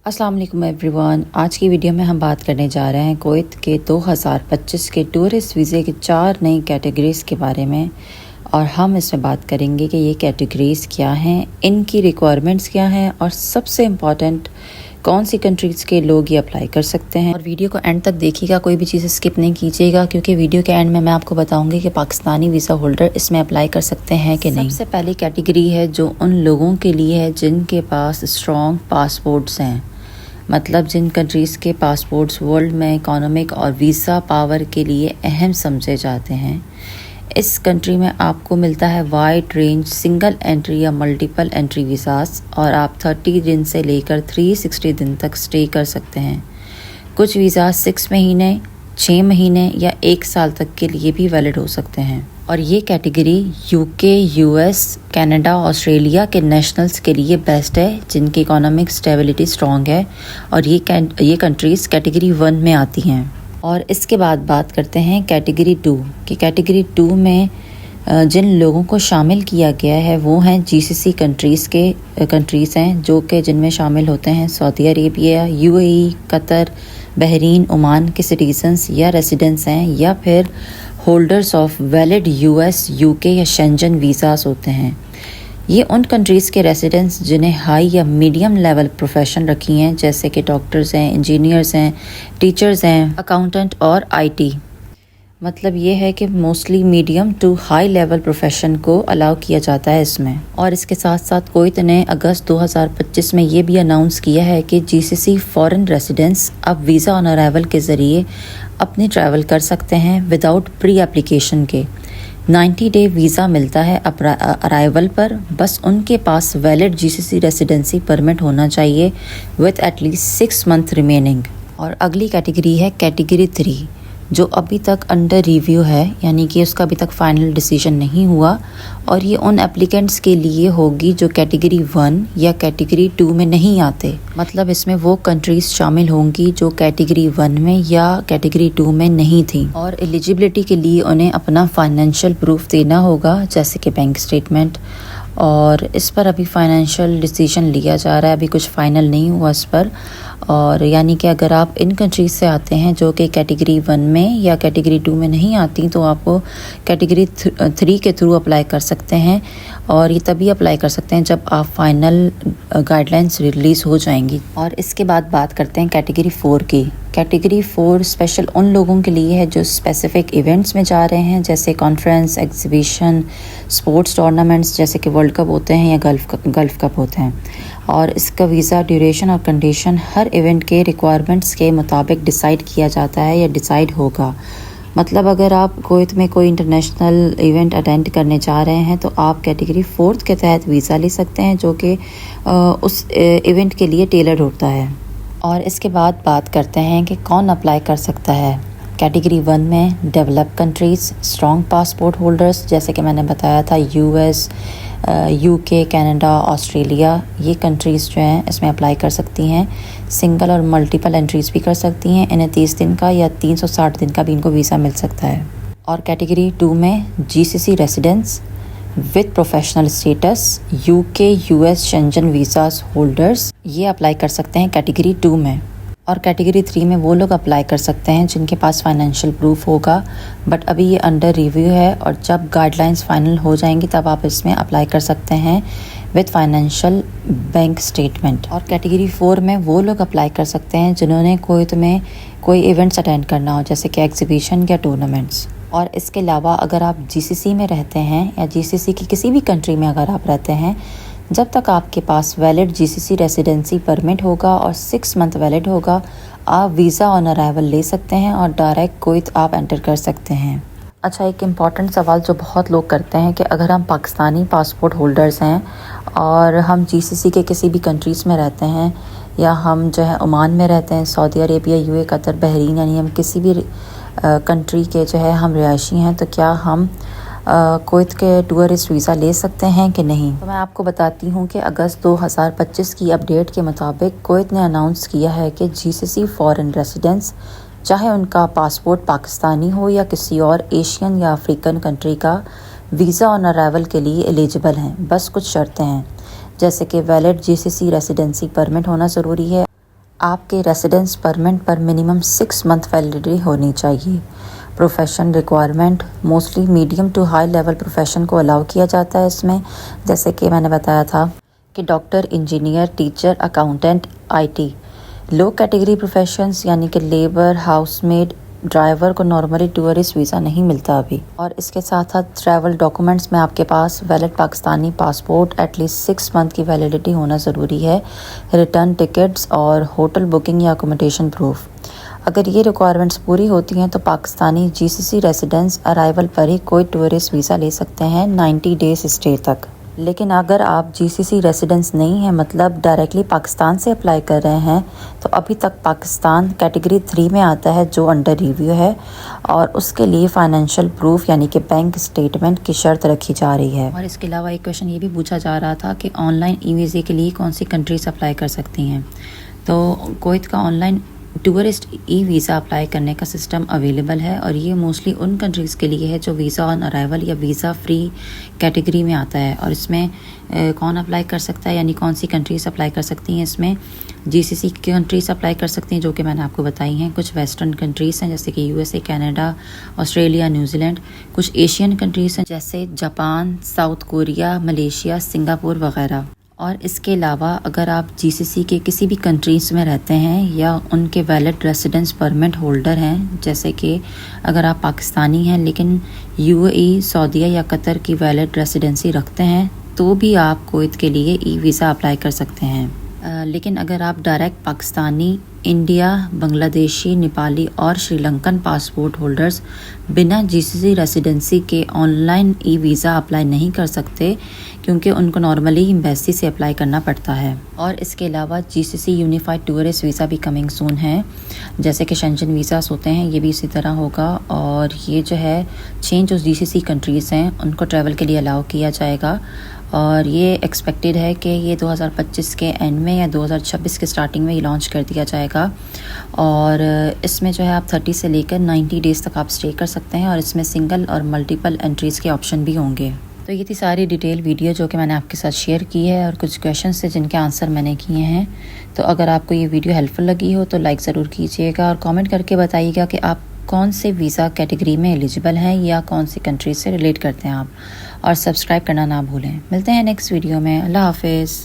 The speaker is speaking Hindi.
अस्सलाम वालेकुम एवरीवन। आज की वीडियो में हम बात करने जा रहे हैं कुवैत के 2025 के टूरिस्ट वीज़े के 4 नई कैटेगरीज़ के बारे में। और हम इसमें बात करेंगे कि ये कैटेगरीज़ क्या हैं, इनकी रिक्वायरमेंट्स क्या हैं और सबसे इम्पॉर्टेंट कौन सी कंट्रीज़ के लोग ये अप्लाई कर सकते हैं। और वीडियो को एंड तक देखिएगा, कोई भी चीज़ स्किप नहीं कीजिएगा, क्योंकि वीडियो के एंड में मैं आपको बताऊंगी कि पाकिस्तानी वीज़ा होल्डर इसमें अप्लाई कर सकते हैं कि नहीं। सबसे पहली कैटेगरी है जो उन लोगों के लिए है जिनके पास स्ट्रॉन्ग पासपोर्ट्स हैं, मतलब जिन कंट्रीज़ के पासपोर्ट्स वर्ल्ड में इकोनॉमिक और वीज़ा पावर के लिए अहम समझे जाते हैं। इस कंट्री में आपको मिलता है वाइड रेंज सिंगल एंट्री या मल्टीपल एंट्री वीज़ास, और आप 30 दिन से लेकर 360 दिन तक स्टे कर सकते हैं। कुछ वीज़ा 6 महीने, 6 महीने या 1 साल तक के लिए भी वैलिड हो सकते हैं। और ये category UK, US, Canada, Australia के नेशनल्स के लिए बेस्ट है जिनकी इकोनॉमिक स्टेबिलिटी स्ट्रॉन्ग है, और ये कंट्रीज़ कैटेगरी 1 में आती हैं। और इसके बाद बात करते हैं कैटेगरी 2 की। कैटेगरी 2 में जिन लोगों को शामिल किया गया है वो हैं जीसीसी कंट्रीज़ हैं, जो कि जिनमें शामिल होते हैं Saudi Arabia, UAE, Qatar, Bahrain, Oman के सिटीजन्स या रेसिडेंट्स हैं, या फिर holders of valid US, UK या शेंजन वीज़ास होते हैं। ये उन कंट्रीज़ के रेसिडेंट्स जिन्हें हाई या मीडियम लेवल प्रोफेशन रखी हैं, जैसे कि डॉक्टर्स हैं, इंजीनियर्स हैं, टीचर्स हैं, अकाउंटेंट और आईटी। मतलब ये है कि mostly medium to high level profession को अलाउ किया जाता है इसमें। और इसके साथ साथ कुवैत ने अगस्त 2025 में ये भी अनाउंस किया है कि जीसीसी फॉरेन रेसिडेंट्स अब वीज़ा ऑन अराइवल के ज़रिए अपनी ट्रैवल कर सकते हैं विदाउट प्री एप्लीकेशन के। 90 डे वीज़ा मिलता है अराइवल पर, बस उनके पास वैलिड जीसीसी रेसिडेंसी परमिट होना चाहिए विथ एटलीस्ट 6 मंथ रिमेनिंग। और अगली कैटेगरी है कैटेगरी 3, जो अभी तक अंडर रिव्यू है, यानी कि उसका अभी तक फाइनल डिसीजन नहीं हुआ। और ये उन एप्लीकेंट्स के लिए होगी जो कैटेगरी 1 या कैटेगरी 2 में नहीं आते। मतलब इसमें वो कंट्रीज़ शामिल होंगी जो कैटेगरी 1 में या कैटेगरी 2 में नहीं थी। और एलिजिबिलिटी के लिए उन्हें अपना फाइनेंशियल प्रूफ देना होगा, जैसे कि बैंक स्टेटमेंट। और इस पर अभी फाइनेंशियल डिसीजन लिया जा रहा है, अभी कुछ फाइनल नहीं हुआ इस पर। और यानी कि अगर आप इन कंट्रीज़ से आते हैं जो कि कैटेगरी 1 में या कैटेगरी 2 में नहीं आती, तो आपको कैटेगरी 3 के थ्रू अप्लाई कर सकते हैं। और ये तभी अप्लाई कर सकते हैं जब आप फाइनल गाइडलाइंस रिलीज़ हो जाएंगी। और इसके बाद बात करते हैं कैटेगरी 4 की। कैटेगरी 4 स्पेशल उन लोगों के लिए है जो स्पेसिफिक इवेंट्स में जा रहे हैं, जैसे कॉन्फ्रेंस, एग्जीबिशन, स्पोर्ट्स टूर्नामेंट्स जैसे कि वर्ल्ड कप होते हैं या गल्फ कप होते हैं। और इसका वीज़ा ड्यूरेशन और कंडीशन हर इवेंट के रिक्वायरमेंट्स के मुताबिक डिसाइड किया जाता है या डिसाइड होगा। मतलब अगर आप कुवैत में कोई इंटरनेशनल इवेंट अटेंड करने जा रहे हैं तो आप कैटेगरी 4 के तहत वीज़ा ले सकते हैं, जो कि उस इवेंट के लिए टेलर होता है। और इसके बाद बात करते हैं कि कौन अप्लाई कर सकता है। कैटेगरी 1 में develop countries, strong passport holders, जैसे कि मैंने बताया था यूएस, यूके, कनाडा, ऑस्ट्रेलिया, ये कंट्रीज़ जो हैं इसमें अप्लाई कर सकती हैं। सिंगल और मल्टीपल एंट्रीज़ भी कर सकती हैं। इन्हें 30 दिन का या 360 दिन का भी इनको वीज़ा मिल सकता है। और कैटेगरी 2 में GCC residents with professional status, UK, US, Schengen visas holders, ये अप्लाई कर सकते हैं कैटेगरी 2 में। और कैटेगरी 3 में वो लोग अप्लाई कर सकते हैं जिनके पास फाइनेंशियल प्रूफ होगा, बट अभी ये अंडर रिव्यू है, और जब गाइडलाइंस फाइनल हो जाएंगी तब आप इसमें अप्लाई कर सकते हैं विद फाइनेंशियल बैंक स्टेटमेंट। और कैटेगरी 4 में वो लोग अप्लाई कर सकते हैं जिन्होंने कुवैत में कोई इवेंट्स अटेंड करना हो, जैसे कि एग्जीबिशन या टूर्नामेंट्स। और इसके अलावा अगर आप जीसीसी में रहते हैं या जीसीसी की किसी भी कंट्री में अगर आप रहते हैं, जब तक आपके पास वैलिड जीसीसी रेसिडेंसी परमिट होगा और 6 मंथ वैलिड होगा, आप वीज़ा ऑन अराइवल ले सकते हैं और डायरेक्ट कुवैत आप एंटर कर सकते हैं। अच्छा, एक इम्पॉर्टेंट सवाल जो बहुत लोग करते हैं कि अगर हम पाकिस्तानी पासपोर्ट होल्डर्स हैं और हम जीसीसी के किसी भी कंट्रीज़ में रहते हैं, या हम जो है ओमान में रहते हैं, Saudi Arabia, UAE, Qatar, Bahrain, यानी हम किसी भी कंट्री के जो है हम रिहायशी हैं, तो क्या हम कुवैत के टूरिस्ट वीज़ा ले सकते हैं कि नहीं। तो मैं आपको बताती हूँ कि अगस्त 2025 की अपडेट के मुताबिक कुवैत ने अनाउंस किया है कि जीसीसी फॉरेन रेसिडेंट्स, चाहे उनका पासपोर्ट पाकिस्तानी हो या किसी और एशियन या अफ्रीकन कंट्री का, वीज़ा ऑन अराइवल के लिए एलिजिबल हैं। बस कुछ शर्तें हैं, जैसे कि वैलिड जीसीसी रेसिडेंसी परमिट होना ज़रूरी है, आपके रेसिडेंस परमिट पर मिनिमम 6 मंथ वैलिडिटी होनी चाहिए। Profession requirement mostly medium to high level profession को अलाउ किया जाता है इसमें, जैसे कि मैंने बताया था कि doctor, engineer, teacher, accountant, IT. Low category professions यानी कि लेबर, हाउसमेड, ड्राइवर को नॉर्मली टूरिस्ट वीज़ा नहीं मिलता अभी। और इसके साथ साथ ट्रैवल डॉक्यूमेंट्स में आपके पास valid Pakistani passport, at least 6 month की वैलिडिटी होना ज़रूरी है, रिटर्न टिकट्स और होटल बुकिंग या अकोमोडेशन प्रूफ। अगर ये रिक्वायरमेंट्स पूरी होती हैं तो पाकिस्तानी जीसीसी रेसिडेंट्स अराइवल पर ही कोई टूरिस्ट वीज़ा ले सकते हैं 90 डेज स्टे तक। लेकिन अगर आप जीसीसी रेसिडेंट्स नहीं हैं, मतलब डायरेक्टली पाकिस्तान से अप्लाई कर रहे हैं, तो अभी तक पाकिस्तान कैटेगरी 3 में आता है जो अंडर रिव्यू है, और उसके लिए फाइनेंशियल प्रूफ यानी कि बैंक स्टेटमेंट की शर्त रखी जा रही है। और इसके अलावा एक क्वेश्चन ये भी पूछा जा रहा था कि ऑनलाइन ई वीज़े के लिए कौन सी कंट्रीज अप्लाई कर सकती हैं। तो कुवैत का online tourist e visa apply करने का सिस्टम अवेलेबल है, और ये मोस्टली उन कंट्रीज़ के लिए है जो वीज़ा ऑन अराइवल या वीज़ा फ्री कैटेगरी में आता है। और इसमें कौन अप्लाई कर सकता है, यानी कौन सी कंट्रीज़ अप्लाई कर सकती हैं। इसमें जीसीसी की कंट्रीज़ अप्लाई कर सकती हैं, जो कि मैंने आपको बताई हैं। कुछ वेस्टर्न कंट्रीज़ हैं जैसे कि यूएसए, कनाडा, ऑस्ट्रेलिया, न्यूजीलैंड। कुछ एशियन कंट्रीज़ हैं जैसे Japan, south Korea, Malaysia, Singapore वगैरह। और इसके अलावा अगर आप जीसीसी के किसी भी कंट्रीज़ में रहते हैं या उनके वैलिड रेसिडेंस परमिट होल्डर हैं, जैसे कि अगर आप पाकिस्तानी हैं लेकिन यूएई, सऊदीया या कतर की वैलिड रेसिडेंसी रखते हैं, तो भी आप कुवैत के लिए ई वीज़ा अप्लाई कर सकते हैं। लेकिन अगर आप डायरेक्ट पाकिस्तानी, इंडिया, बांग्लादेशी, नेपाली और श्रीलंकन पासपोर्ट होल्डर्स बिना जीसीसी रेसिडेंसी के ऑनलाइन ई वीज़ा अप्लाई नहीं कर सकते, क्योंकि उनको नॉर्मली एम्बेसी से अप्लाई करना पड़ता है। और इसके अलावा जीसीसी यूनिफाइड टूरिस्ट वीज़ा भी कमिंग सून है, जैसे कि शेंजन वीज़ास होते हैं, ये भी इसी तरह होगा। और ये जो है 6 जो जीसीसी कंट्रीज़ हैं उनको ट्रैवल के लिए अलाउ किया जाएगा, और ये एक्सपेक्टेड है कि ये 2025 के एंड में या 2026 के स्टार्टिंग में ये लॉन्च कर दिया जाएगा। और इसमें जो है आप 30 से लेकर 90 डेज़ तक आप स्टे कर सकते हैं, और इसमें सिंगल और मल्टीपल एंट्रीज़ के ऑप्शन भी होंगे। तो ये थी सारी डिटेल वीडियो जो कि मैंने आपके साथ शेयर की है, और कुछ क्वेश्चंस थे जिनके आंसर मैंने किए हैं। तो अगर आपको ये वीडियो हेल्पफुल लगी हो तो लाइक ज़रूर कीजिएगा, और कमेंट करके बताइएगा कि आप कौन से वीज़ा कैटेगरी में एलिजिबल हैं या कौन सी कंट्री से रिलेट करते हैं आप, और सब्सक्राइब करना ना भूलें। मिलते हैं नेक्स्ट वीडियो में। अल्लाह हाफिज़।